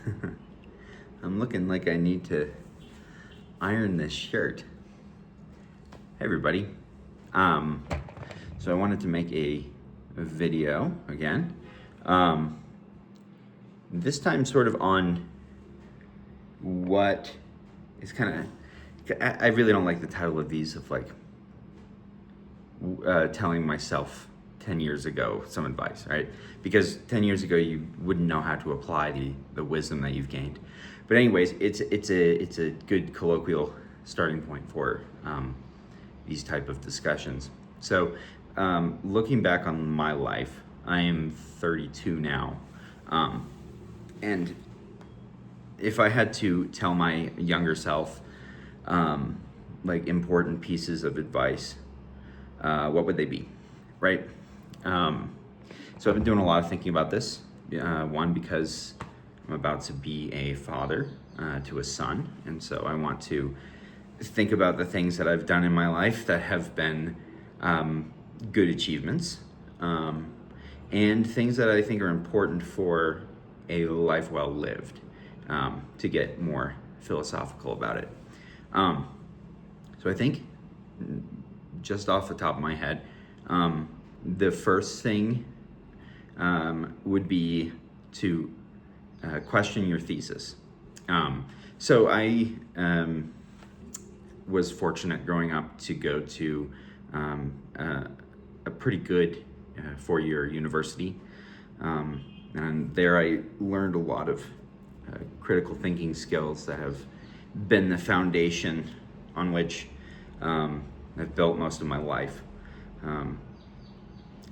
I'm looking like I need to iron this shirt. Hey everybody. So I wanted to make a video again. This time sort of on what is I really don't like the title of these, of like telling myself 10 years ago some advice, right? Because 10 years ago you wouldn't know how to apply the wisdom that you've gained. But anyways, it's a good colloquial starting point for these type of discussions. So looking back on my life, I am 32 now, and if I had to tell my younger self like important pieces of advice, what would they be, right? So I've been doing a lot of thinking about this. One, because I'm about to be a father to a son, and so I want to think about the things that I've done in my life that have been good achievements, and things that I think are important for a life well lived, to get more philosophical about it. So I think, just off the top of my head, the first thing would be to question your thesis. So I was fortunate growing up to go to a pretty good four-year university, and there I learned a lot of critical thinking skills that have been the foundation on which I've built most of my life.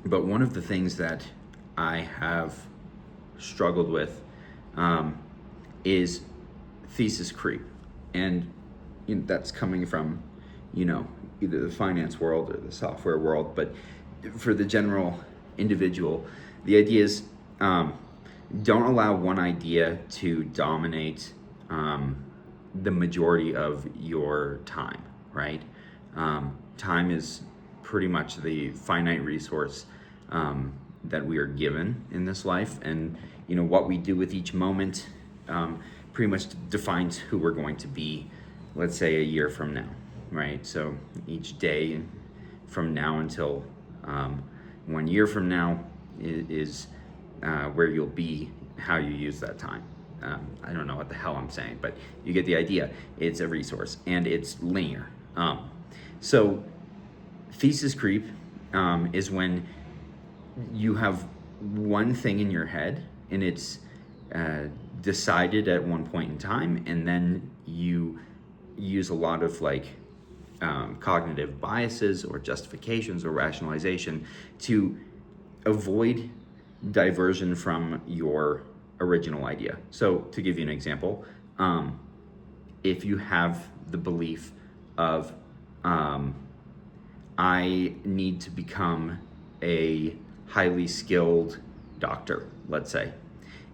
But one of the things that I have struggled with is thesis creep. And that's coming from, either the finance world or the software world. But for the general individual, the idea is don't allow one idea to dominate the majority of your time, right? Time is pretty much the finite resource that we are given in this life, and what we do with each moment pretty much defines who we're going to be, let's say, a year from now, right? So each day from now until 1 year from now is where you'll be, how you use that time. I don't know what the hell I'm saying, but you get the idea. It's a resource and it's linear. So thesis creep is when you have one thing in your head and it's decided at one point in time, and then you use a lot of cognitive biases or justifications or rationalization to avoid diversion from your original idea. So to give you an example, if you have the belief of I need to become a highly skilled doctor, let's say,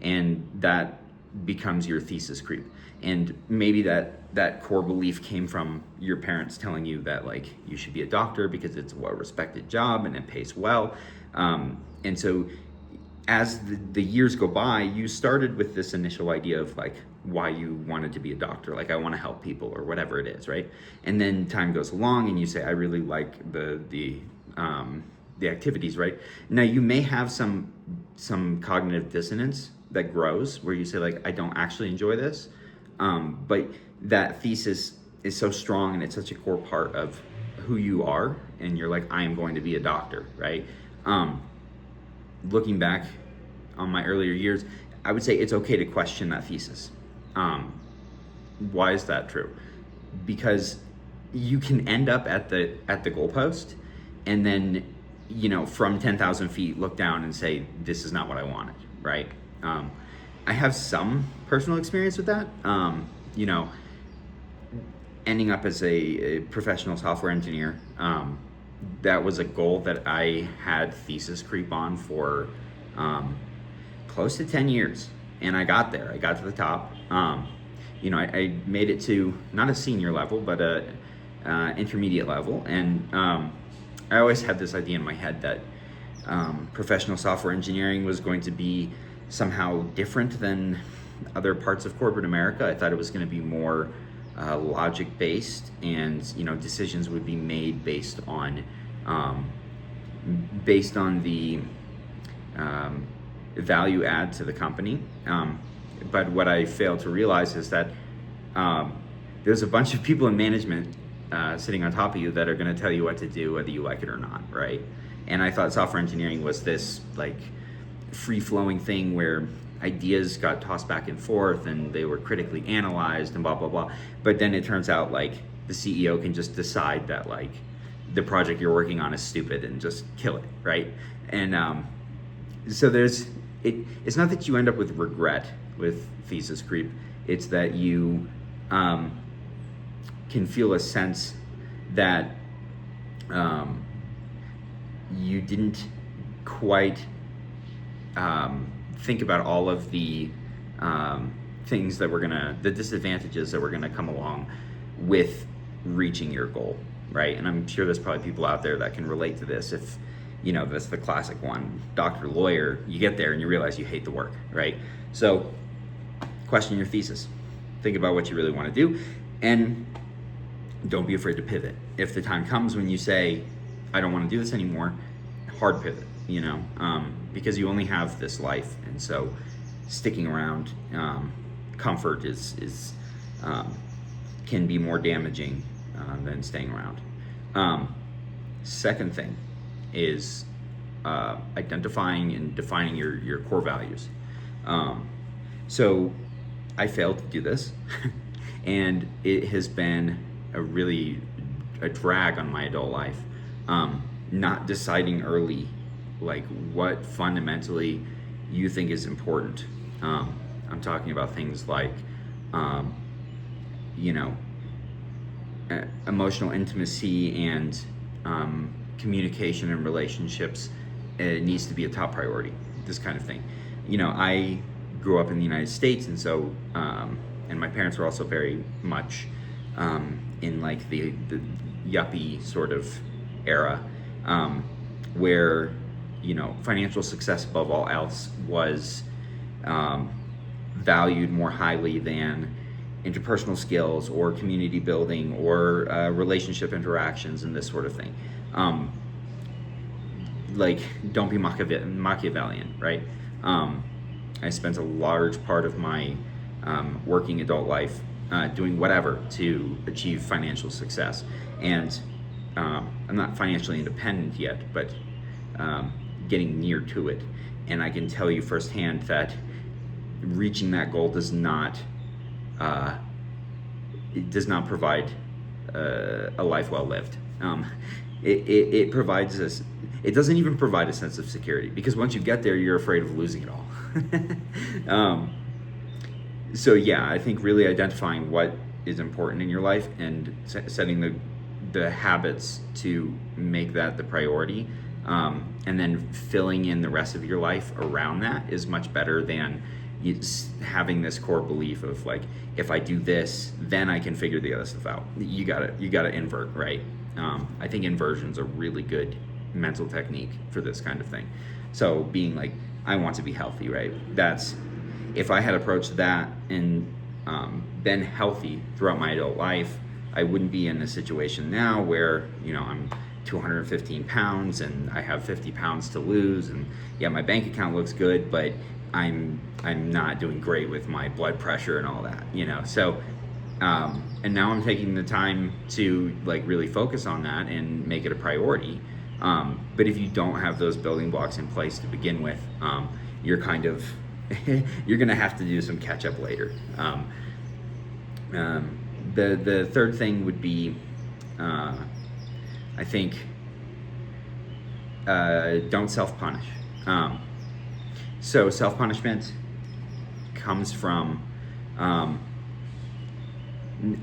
and that becomes your thesis creep. And maybe that core belief came from your parents telling you that you should be a doctor because it's a well-respected job and it pays well. And so as the years go by, you started with this initial idea of why you wanted to be a doctor, I want to help people or whatever it is, right? And then time goes along and you say, I really like the activities, right? Now you may have some cognitive dissonance that grows where you say I don't actually enjoy this, but that thesis is so strong and it's such a core part of who you are, and you're I am going to be a doctor, right? Looking back on my earlier years, I would say it's okay to question that thesis. Why is that true? Because you can end up at the goalpost, and then from 10,000 feet look down and say, this is not what I wanted, right? I have some personal experience with that. Ending up as a professional software engineer, that was a goal that I had thesis creep on for close to 10 years, and I got there. I got to the top. I made it to not a senior level, but a intermediate level, and I always had this idea in my head that professional software engineering was going to be somehow different than other parts of corporate America. I thought it was going to be more logic based, and decisions would be made based on the value add to the company. But what I failed to realize is that there's a bunch of people in management sitting on top of you that are going to tell you what to do, whether you like it or not, right? And I thought software engineering was this like free-flowing thing where ideas got tossed back and forth and they were critically analyzed and blah blah blah. But then it turns out like the CEO can just decide that like the project you're working on is stupid and just kill it, right? And so it's not that you end up with regret with thesis creep, it's that you can feel a sense that you didn't quite think about all of the things that the disadvantages that were gonna come along with reaching your goal, right? And I'm sure there's probably people out there that can relate to this. If that's the classic one, doctor, lawyer, you get there and you realize you hate the work, right? So question your thesis, think about what you really want to do, and don't be afraid to pivot. If the time comes when you say, I don't want to do this anymore, hard pivot, because you only have this life. And so sticking around, comfort is can be more damaging than staying around. Second thing is identifying and defining your core values. So I failed to do this and it has been a drag on my adult life. Not deciding early like what fundamentally you think is important. I'm talking about things like emotional intimacy and communication and relationships. It needs to be a top priority, this kind of thing. I grew up in the United States, and so and my parents were also very much in like the yuppie sort of era, where financial success above all else was valued more highly than interpersonal skills or community building or relationship interactions and this sort of thing. Like, don't be Machiavellian, right? I spent a large part of my working adult life doing whatever to achieve financial success. And I'm not financially independent yet, but getting near to it. And I can tell you firsthand that reaching that goal does not provide a life well lived. It provides us. It doesn't even provide a sense of security, because once you get there, you're afraid of losing it all. So yeah, I think really identifying what is important in your life and setting the habits to make that the priority, and then filling in the rest of your life around that is much better than having this core belief of like, if I do this, then I can figure the other stuff out. You gotta invert, right? I think inversion's a really good mental technique for this kind of thing. So being like, I want to be healthy, right? That's, if I had approached that and been healthy throughout my adult life, I wouldn't be in a situation now where I'm 215 pounds and I have 50 pounds to lose, and yeah, my bank account looks good, but I'm not doing great with my blood pressure and all that, so and now I'm taking the time to like really focus on that and make it a priority. But if you don't have those building blocks in place to begin with, you're kind of you're gonna have to do some catch up later. The third thing would be, I think, don't self-punish. So self-punishment comes from, I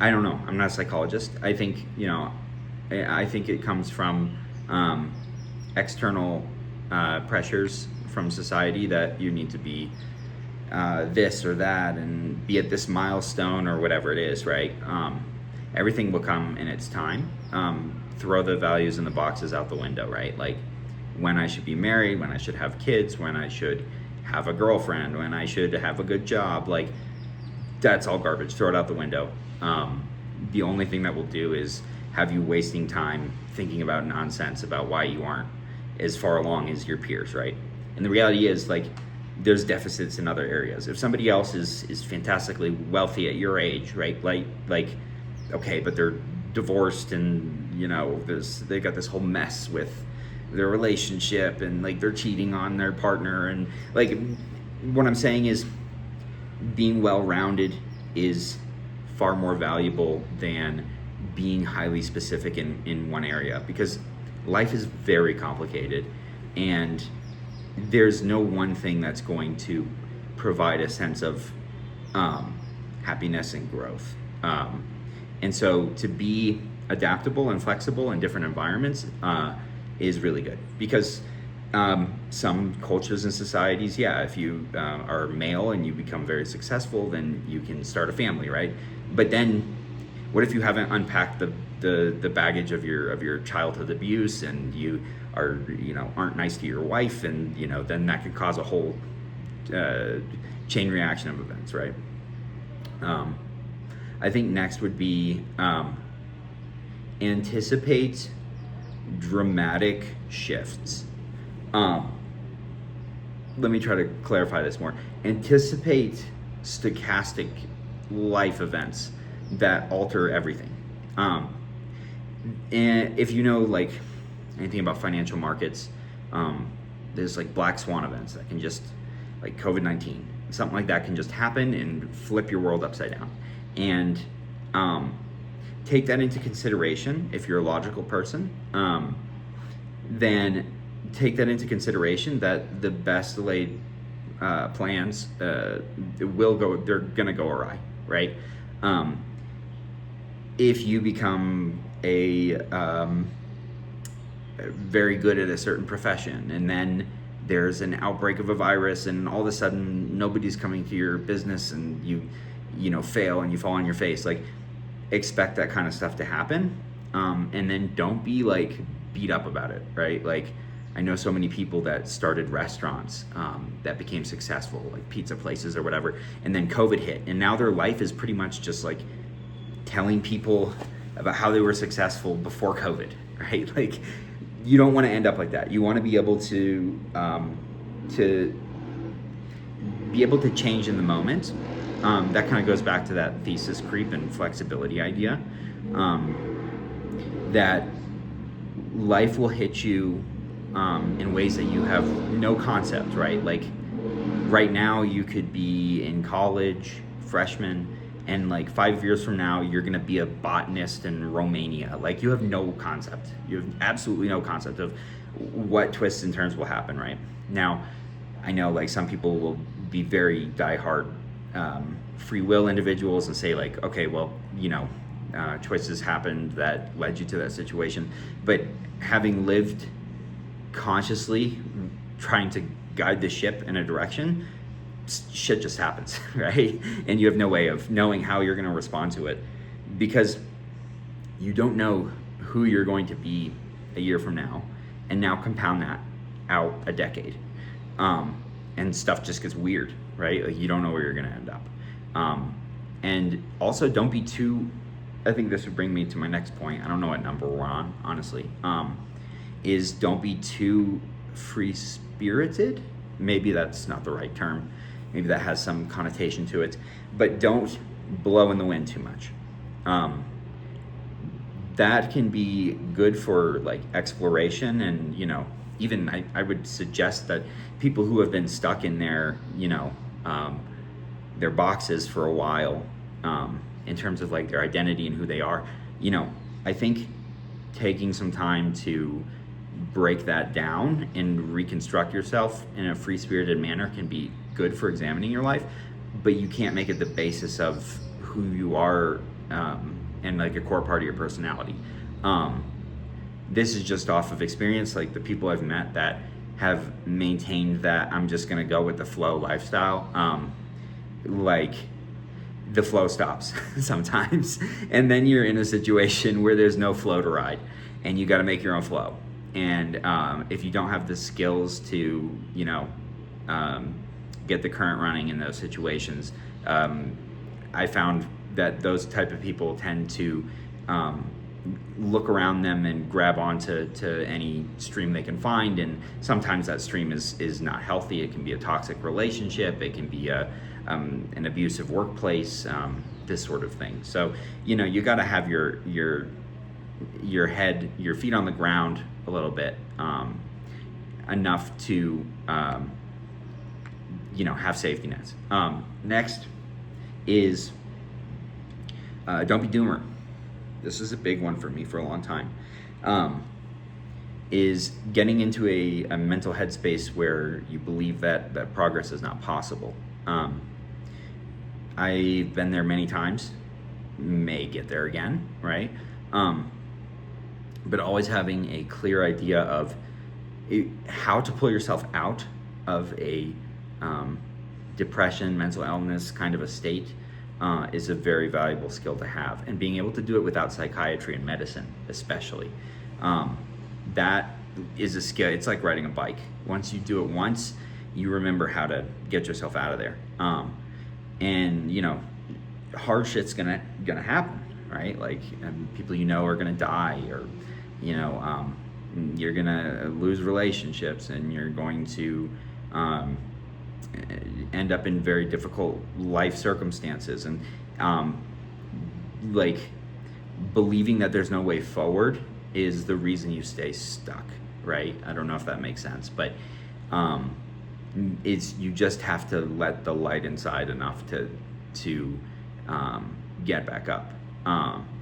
don't know, I'm not a psychologist. I think, I think it comes from external pressures from society that you need to be this or that and be at this milestone or whatever it is, right? Everything will come in its time. Throw the values and the boxes out the window, right? Like when I should be married, when I should have kids, when I should have a girlfriend, when I should have a good job. Like That's all garbage. Throw it out the window. The only thing that will do is have you wasting time thinking about nonsense about why you aren't as far along as your peers, right? And the reality is, like, there's deficits in other areas. If somebody else is fantastically wealthy at your age, right? Like, okay, but they're divorced and they've got this whole mess with their relationship and like they're cheating on their partner, and like what I'm saying is being well-rounded is far more valuable than being highly specific in one area, because life is very complicated and there's no one thing that's going to provide a sense of happiness and growth. And so to be adaptable and flexible in different environments is really good, because some cultures and societies, if you are male and you become very successful, then you can start a family, right? But then what if you haven't unpacked the baggage of your childhood abuse, and you are aren't nice to your wife, and then that could cause a whole chain reaction of events, right? I think next would be anticipate dramatic shifts. Let me try to clarify this more. Anticipate stochastic life events that alter everything. And if you know like anything about financial markets, there's like black swan events that can just, like COVID-19, something like that can just happen and flip your world upside down. And take that into consideration. If you're a logical person, then take that into consideration that the best laid plans they're gonna go awry, right? If you become very good at a certain profession, and then there's an outbreak of a virus, and all of a sudden nobody's coming to your business, and you fail and you fall on your face, like expect that kind of stuff to happen, and then don't be like beat up about it, right? Like I know so many people that started restaurants that became successful, like pizza places or whatever, and then COVID hit, and now their life is pretty much just like telling people about how they were successful before COVID, right? Like you don't want to end up like that. You want to be able to change in the moment. That kind of goes back to that thesis creep and flexibility idea, that life will hit you in ways that you have no concept, right? Like right now you could be in college, freshman, and like 5 years from now you're gonna be a botanist in Romania. Like you have no concept. You have absolutely no concept of what twists and turns will happen, right? Now, I know like some people will be very diehard free will individuals and say like, okay, well, choices happened that led you to that situation. But having lived consciously trying to guide the ship in a direction, shit just happens, right? And you have no way of knowing how you're going to respond to it, because you don't know who you're going to be a year from now, and now compound that out a decade, and stuff just gets weird, right? Like you don't know where you're going to end up. And also don't be too, I think this would bring me to my next point. I don't know what number we're on, honestly, is don't be too free-spirited. Maybe that's not the right term. Maybe that has some connotation to it, but don't blow in the wind too much. That can be good for like exploration, and even I would suggest that people who have been stuck in their their boxes for a while, in terms of like their identity and who they are, I think taking some time to break that down and reconstruct yourself in a free-spirited manner can be good for examining your life, but you can't make it the basis of who you are, and like a core part of your personality. This is just off of experience. Like the people I've met that have maintained that I'm just gonna go with the flow lifestyle, like the flow stops sometimes, and then you're in a situation where there's no flow to ride, and you got to make your own flow. And if you don't have the skills to get the current running in those situations, I found that those type of people tend to look around them and grab onto any stream they can find, and sometimes that stream is not healthy. It can be a toxic relationship, it can be an abusive workplace, this sort of thing. So you got to have your feet on the ground a little bit, enough to have safety nets. Next is don't be doomer. This is a big one for me for a long time. Is getting into a mental headspace where you believe that progress is not possible. I've been there many times, may get there again, right? But always having a clear idea of how to pull yourself out of a depression, mental illness kind of a state is a very valuable skill to have. And being able to do it without psychiatry and medicine, especially. That is a skill. It's like riding a bike. Once you do it once, you remember how to get yourself out of there. And hard shit's gonna happen, right? Like people are gonna die, or you're gonna lose relationships, and you're going to end up in very difficult life circumstances, and like believing that there's no way forward is the reason you stay stuck, right? I don't know if that makes sense, but you just have to let the light inside enough to get back up.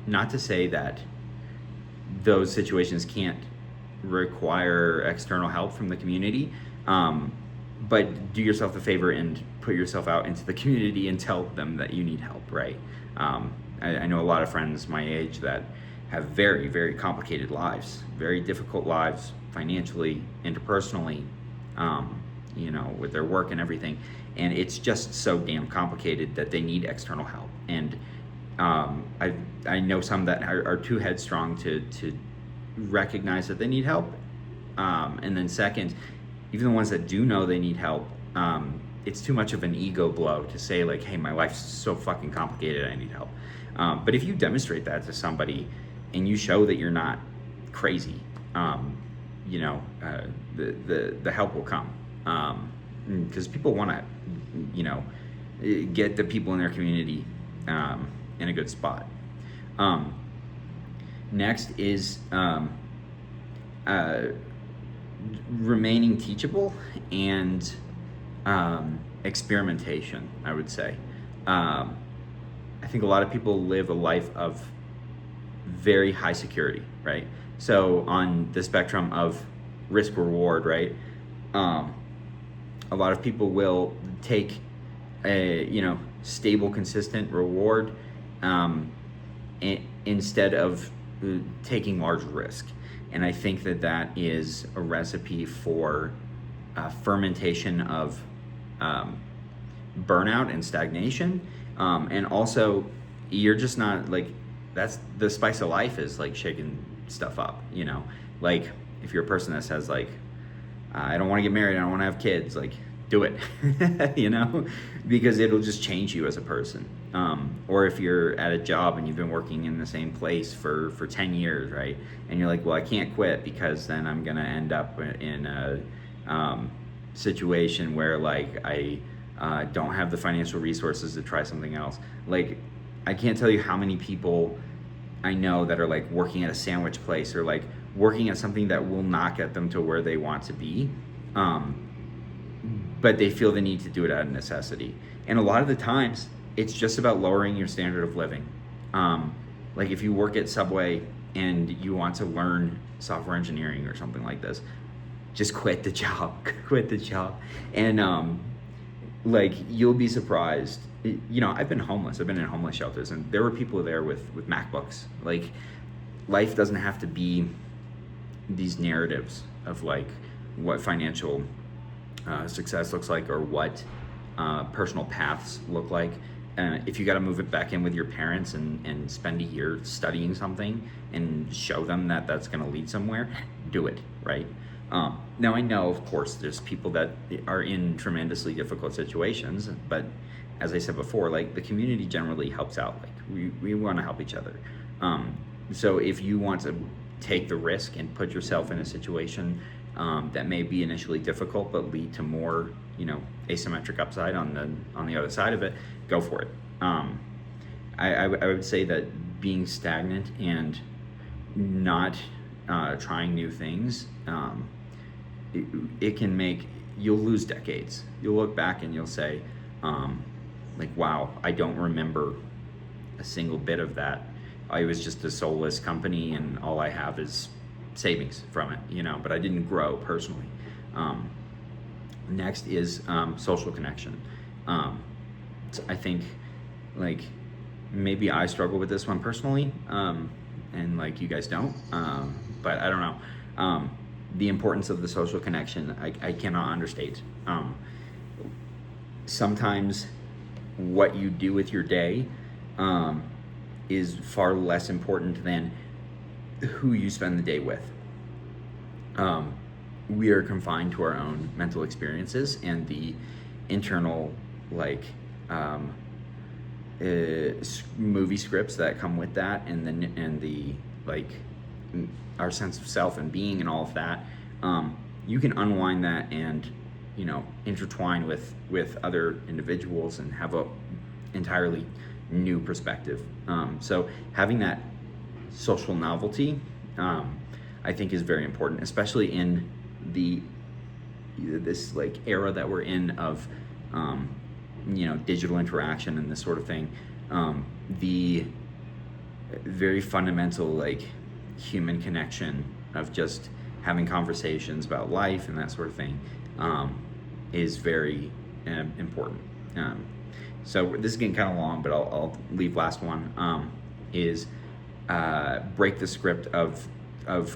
Not to say that those situations can't require external help from the community, but do yourself a favor and put yourself out into the community and tell them that you need help, right? I know a lot of friends my age that have very, very complicated lives, very difficult lives financially, interpersonally, with their work and everything. And it's just so damn complicated that they need external help. And I know some that are too headstrong to recognize that they need help. And then second, even the ones that do know they need help, it's too much of an ego blow to say like, hey, my life's so fucking complicated, I need help. But if you demonstrate that to somebody and you show that you're not crazy, the help will come. Because people want to, get the people in their community in a good spot. Next is remaining teachable and experimentation, I would say. I think a lot of people live a life of very high security, right? So on the spectrum of risk reward, right? A lot of people will take a stable, consistent reward instead of taking large risk. And I think that is a recipe for fermentation of burnout and stagnation. And also, you're just not like, that's the spice of life, is like shaking stuff up, like if you're a person that says like, I don't want to get married, I don't want to have kids, like do it, because it'll just change you as a person. Or if you're at a job and you've been working in the same place for 10 years, right? And you're like, well, I can't quit because then I'm going to end up in a situation where like I don't have the financial resources to try something else. Like, I can't tell you how many people I know that are like working at a sandwich place or like working at something that will not get them to where they want to be. But they feel the need to do it out of necessity. And a lot of the times, it's just about lowering your standard of living. Like if you work at Subway and you want to learn software engineering or something like this, just quit the job, And like, you'll be surprised. I've been homeless. I've been in homeless shelters, and there were people there with MacBooks. Like, life doesn't have to be these narratives of like what financial success looks like or what personal paths look like. If you got to move it back in with your parents and spend a year studying something and show them that that's going to lead somewhere, do it, right? Now, I know, of course, there's people that are in tremendously difficult situations, but as I said before, like the community generally helps out. Like we want to help each other. So if you want to take the risk and put yourself in a situation that may be initially difficult but lead to more, asymmetric upside on the other side of it, go for it. I would say that being stagnant and not trying new things, it can make, you'll lose decades. You'll look back and you'll say, wow, I don't remember a single bit of that. I was just a soulless company and all I have is savings from it, but I didn't grow personally. Next is social connection. I think maybe I struggle with this one personally, and you guys don't, but I don't know. The importance of the social connection, I cannot understate. Sometimes what you do with your day is far less important than who you spend the day with. We are confined to our own mental experiences and the internal movie scripts that come with that, and the our sense of self and being and all of that. You can unwind that and intertwine with other individuals and have a entirely new perspective. So having that social novelty, I think, is very important, especially in this era that we're in of digital interaction and this sort of thing. The very fundamental human connection of just having conversations about life and that sort of thing is very important. So this is getting kind of long, but I'll leave last one, is break the script of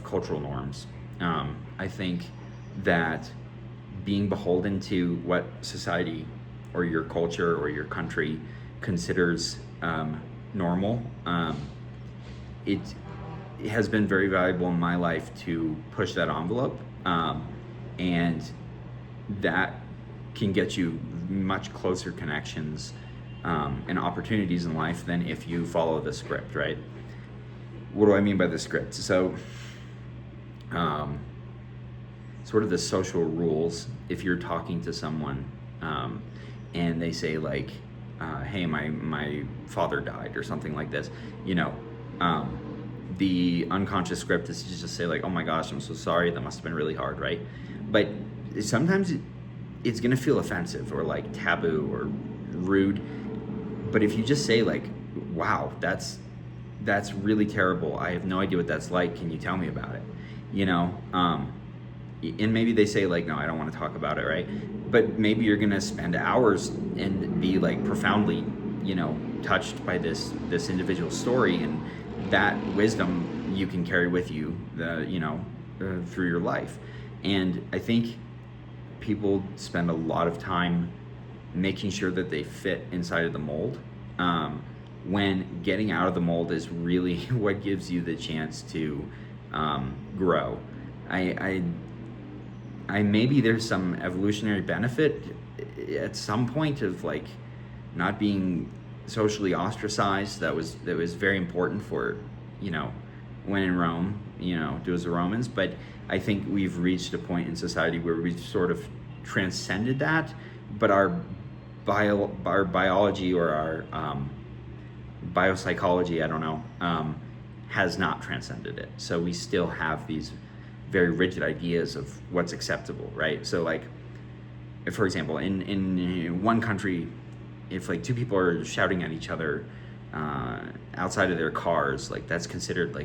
cultural norms. I think that being beholden to what society or your culture or your country considers normal, it has been very valuable in my life to push that envelope, and that can get you much closer connections and opportunities in life than if you follow the script, right? What do I mean by the script? So sort of the social rules, if you're talking to someone and they say hey, my father died or something like this, the unconscious script is to just say oh my gosh, I'm so sorry, that must have been really hard, right? But sometimes it's gonna feel offensive or taboo or rude. But if you just say wow, that's really terrible, I have no idea what that's like, can you tell me about it? And maybe they say no, I don't want to talk about it, right? But maybe you're gonna spend hours and be profoundly touched by this individual story, and that wisdom you can carry with you through your life. And I think people spend a lot of time making sure that they fit inside of the mold, when getting out of the mold is really what gives you the chance to grow. I maybe there's some evolutionary benefit at some point of not being socially ostracized. That was very important for when in Rome, do as the Romans. But I think we've reached a point in society where we've sort of transcended that, but our biology or our biopsychology, I don't know, has not transcended it. So we still have these very rigid ideas of what's acceptable, right? So if, for example, in one country, if two people are shouting at each other outside of their cars, that's considered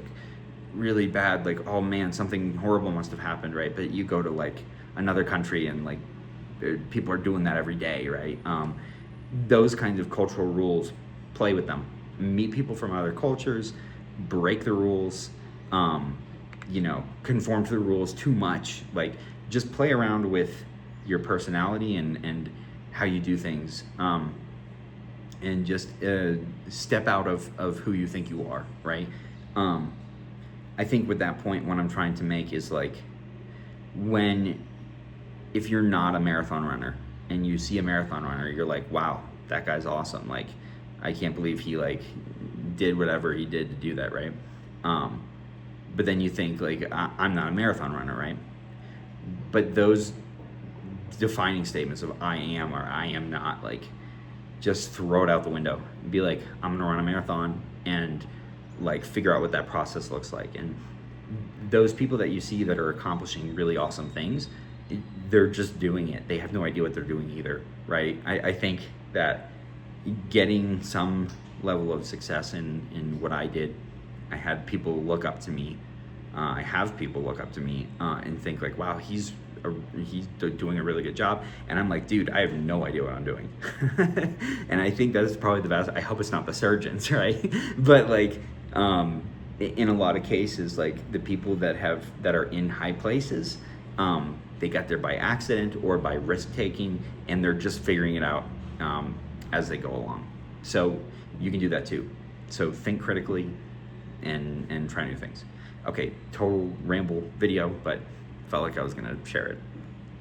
really bad, oh man, something horrible must have happened, right? But you go to another country and people are doing that every day, right? Those kinds of cultural rules, play with them, meet people from other cultures, break the rules, conform to the rules too much, just play around with your personality and how you do things, and just step out of who you think you are, right? I think with that point, what I'm trying to make is if you're not a marathon runner and you see a marathon runner, you're wow, that guy's awesome. Like, I can't believe he like did whatever he did to do that, right? But then you think like, I'm not a marathon runner, right? But those defining statements of I am or I am not, like, just throw it out the window and be like, I'm gonna run a marathon, and like figure out what that process looks like. And those people that you see that are accomplishing really awesome things, they're just doing it. They have no idea what they're doing either, right? I think that getting some level of success in what I did, I had people look up to me. I have people look up to me and think like, wow, he's doing a really good job. And I'm like, dude, I have no idea what I'm doing. And I think that's probably the best. I hope it's not the surgeons, right? But like, in a lot of cases, like the people that are in high places, they got there by accident or by risk taking, and they're just figuring it out as they go along. So you can do that too. So think critically and try new things. Okay, total ramble video, but felt like I was gonna share it.